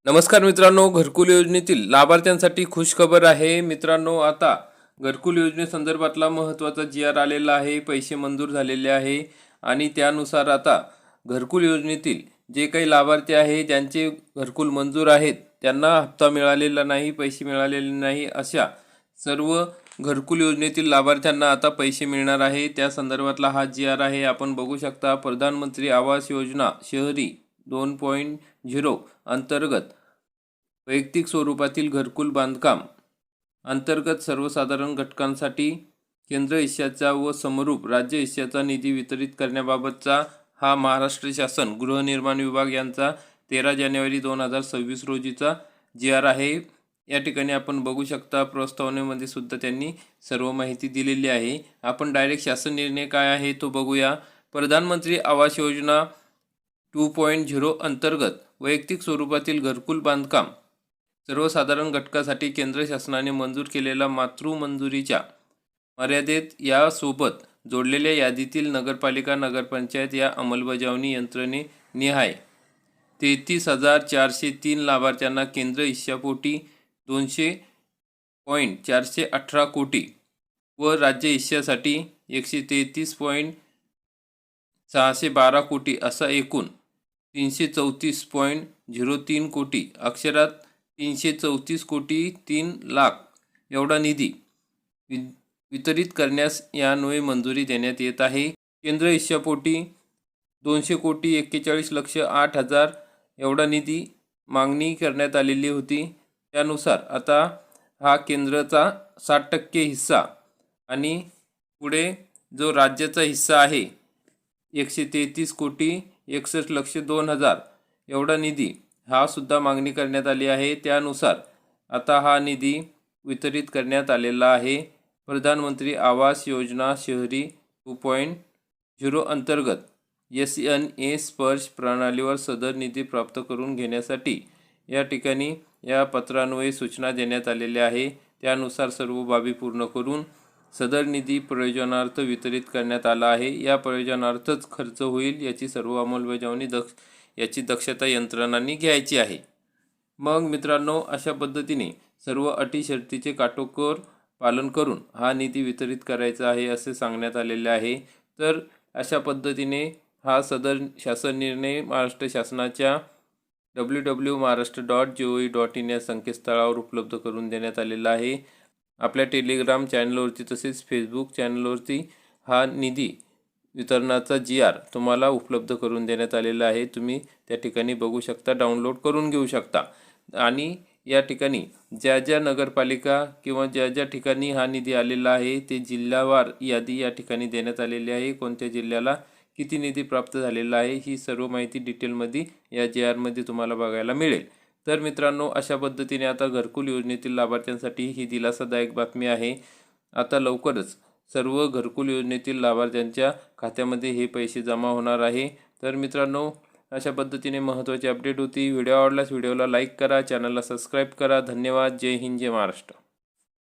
नमस्कार मित्रांनो, घरकुल योजनेतील लाभार्थ्यांसाठी खुशखबर आहे. मित्रांनो, आता घरकुल योजनेसंदर्भातला महत्त्वाचा जी.आर. आलेला आहे. पैसे मंजूर झालेले आहे आणि त्यानुसार आता घरकुल योजनेतील जे काही लाभार्थी आहे ज्यांचे घरकुल मंजूर आहेत त्यांना हप्ता मिळालेला नाही, पैसे मिळालेले नाही, अशा सर्व घरकुल योजनेतील लाभार्थ्यांना आता पैसे मिळणार आहे. त्या संदर्भातला हा जी.आर. आहे. आपण बघू शकता. प्रधानमंत्री आवास योजना शहरी 2.0 अंतर्गत वैयक्तिक स्वरूपातील घरकुल बांधकाम अंतर्गत सर्वसाधारण घटकांसाठी केंद्र हिश्श्याचा व समरूप राज्य हिश्श्याचा निधी वितरित करण्याबाबतचा हा महाराष्ट्र शासन गृहनिर्माण विभाग यांचा 13 जानेवारी 2026 रोजीचा जी.आर. आहे. या ठिकाणी आपण बघू शकता. प्रस्तावनेमध्ये सुद्धा त्यांनी सर्व माहिती दिलेली आहे. आपण डायरेक्ट शासन निर्णय काय आहे तो बघूया. प्रधानमंत्री आवास योजना 2.0 अंतर्गत वैयक्तिक स्वरूपातील घरकुल बांधकाम सर्वसाधारण घटकासाठी केंद्र शासनाने मंजूर केलेला मातृमंजुरीच्या मर्यादेत यासोबत जोडलेल्या यादीतील नगरपालिका नगरपंचायत या अंमलबजावणी यंत्रणे निहाय 33,403 लाभार्थ्यांना केंद्र हिश्शापोटी 200.418 कोटी व राज्य हिश्श्यासाठी 133.612 कोटी असा एकूण 334.03 कोटी अक्षरात 334 कोटी 3 लाख एवढा निधी वितरित करण्यास यान्वये मंजुरी देण्यात येत आहे. केंद्र हिश्शापोटी 200 कोटी 41 लक्ष 8 हजार एवढा निधी मागणी करण्यात आलेली होती. त्यानुसार आता हा केंद्राचा 60% हिस्सा आणि पुढे जो राज्याचा हिस्सा आहे 133 कोटी 61 लक्ष 2 हजार एवढा निधी हा सुद्धा मागणी करण्यात आली आहे. त्यानुसार आता हा निधी वितरित करण्यात आलेला आहे. प्रधानमंत्री आवास योजना शहरी 2.0 अंतर्गत SNA स्पर्श प्रणालीवर सदर निधी प्राप्त करून घेण्यासाठी या ठिकाणी या पत्रान्वये सूचना देण्यात आलेल्या आहे. त्यानुसार सर्व बाबी पूर्ण करून सदर निधी प्रयोजनार्थ वितरित करण्यात आला आहे. या प्रयोजनार्थच खर्च होईल याची सर्व अंमलबजावणी याची दक्षता यंत्रणांनी घ्यायची आहे. मग मित्रांनो, अशा पद्धतीने सर्व अटी शर्तीचे काटेकोर पालन करून हा निधी वितरित करायचा आहे असे सांगण्यात आलेले आहे. तर अशा पद्धतीने हा सदर शासन निर्णय महाराष्ट्र शासनाच्या www.maharashtra.gov.in या संकेतस्थळावर उपलब्ध करून देण्यात आलेला आहे. आपल्या टेलिग्राम चॅनलवरती तसेच फेसबुक चॅनलवरती हा निधी वितरणाचा जी.आर. तुम्हाला उपलब्ध करून देण्यात आलेला आहे. तुम्ही त्या ठिकाणी बघू शकता, डाउनलोड करून घेऊ शकता. आणि या ठिकाणी ज्या ज्या नगरपालिका किंवा ज्या ज्या ठिकाणी हा निधी आलेला आहे ते जिल्हावार यादी या ठिकाणी देण्यात आलेली आहे. कोणत्या जिल्ह्याला किती निधी प्राप्त झालेला आहे ही सर्व माहिती डिटेलमध्ये या जी.आरमध्ये तुम्हाला बघायला मिळेल. तर मित्रांनो, अशा पद्धतीने आता घरकुल योजनेतील लाभार्थ्यांसाठी ही दिलासादायक बातमी आहे. आता लवकरच सर्व घरकुल योजनेतील लाभार्थ्यांच्या खात्यामध्ये हे पैसे जमा होणार आहे. तर मित्रांनो, अशा पद्धतीने महत्त्वाची अपडेट होती. व्हिडिओ आवडल्यास व्हिडिओला लाईक करा, चॅनलला सबस्क्राईब करा. धन्यवाद. जय हिंद, जय महाराष्ट्र.